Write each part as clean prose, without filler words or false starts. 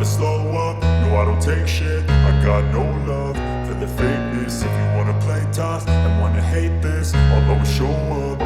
slow up, no I don't take shit. I got no love for the fakeness. If you wanna play tough and wanna hate this, I'll always show up.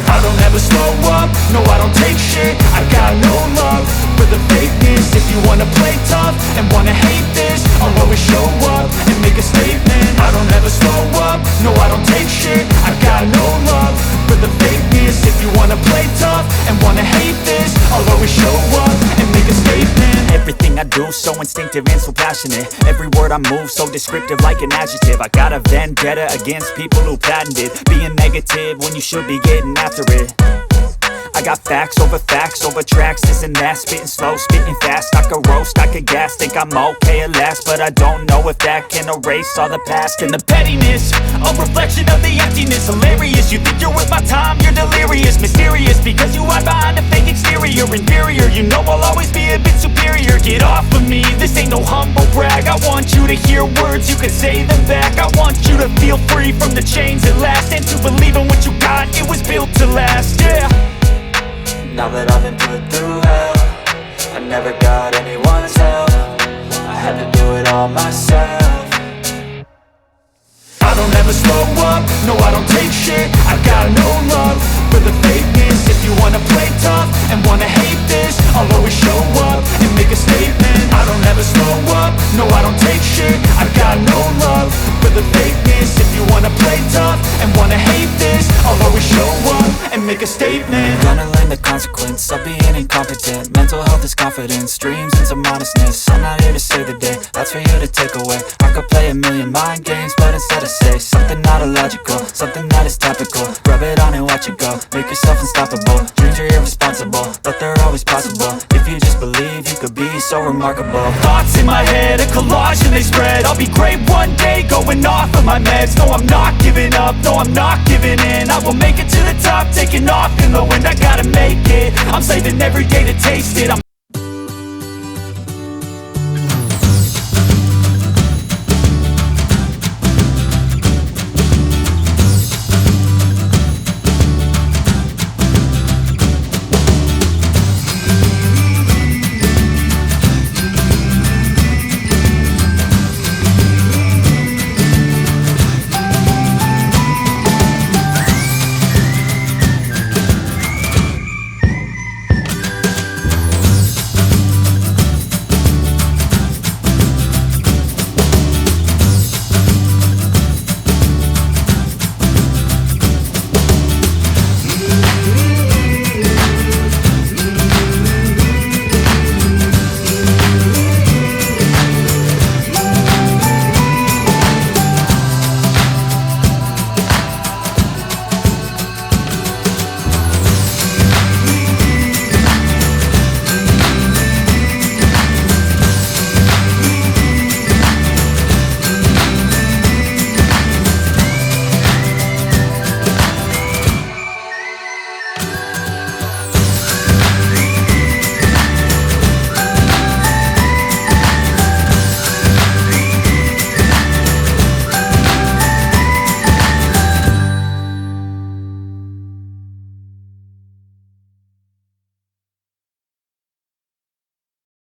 I don't ever slow up, no I don't take shit. I got no love for the fakeness. If you wanna play tough and wanna hate this, I'll always show up and make a statement. I don't ever slow up, no I don't take shit. I got no love for the fakeness. If you wanna play tough and wanna hate this, I'll always show up and make a statement. Everything I do so instinctive and so passionate. Every word I move so descriptive like an adjective. I got a vendetta against people who patented being negative when you should be getting after it. I got facts over tracks, this and that. Spitting slow, spitting fast, I could roast, I could gas. Think I'm okay at last, but I don't know if that can erase all the past. And the pettiness, a reflection of the emptiness. Hilarious, you think you're worth my time, you're delirious. Mysterious, because you hide behind a fake exterior. Inferior, you know I'll always be a bit superior. Get off of me, this ain't no humble brag. I want you to hear words, you can say them back. I want you to feel free from the chains at last, and to believe in what you got, it was built to last, yeah. Now that I've been put through hell, I never got anyone's help. I had to do it all myself. I don't ever slow up, no I don't take shit. I got no love for the fakeness. If you wanna play tough and wanna hate this, I'll always show up and make a statement. I don't ever slow up, no I don't take shit. I got no love for the fakeness. If you wanna play tough and wanna hate this, I'll always show up and make a statement. Gonna learn the consequence of being incompetent. Mental health is confidence, dreams and some honestness. I'm not here to save the day, that's for you to take away. I could play a million mind games, but instead I say something not illogical, something that is topical. Rub it on and watch it go, make yourself unstoppable. Dreams are irresponsible, but they're always possible. If you just believe, you could be so remarkable. Thoughts in my head, a collage and they spread. I'll be great one day, going off of my meds. No, I'm not giving up, no, I'm not giving in. I will make it to the top, taking off in the wind. I gotta make it, I'm saving every day to taste it.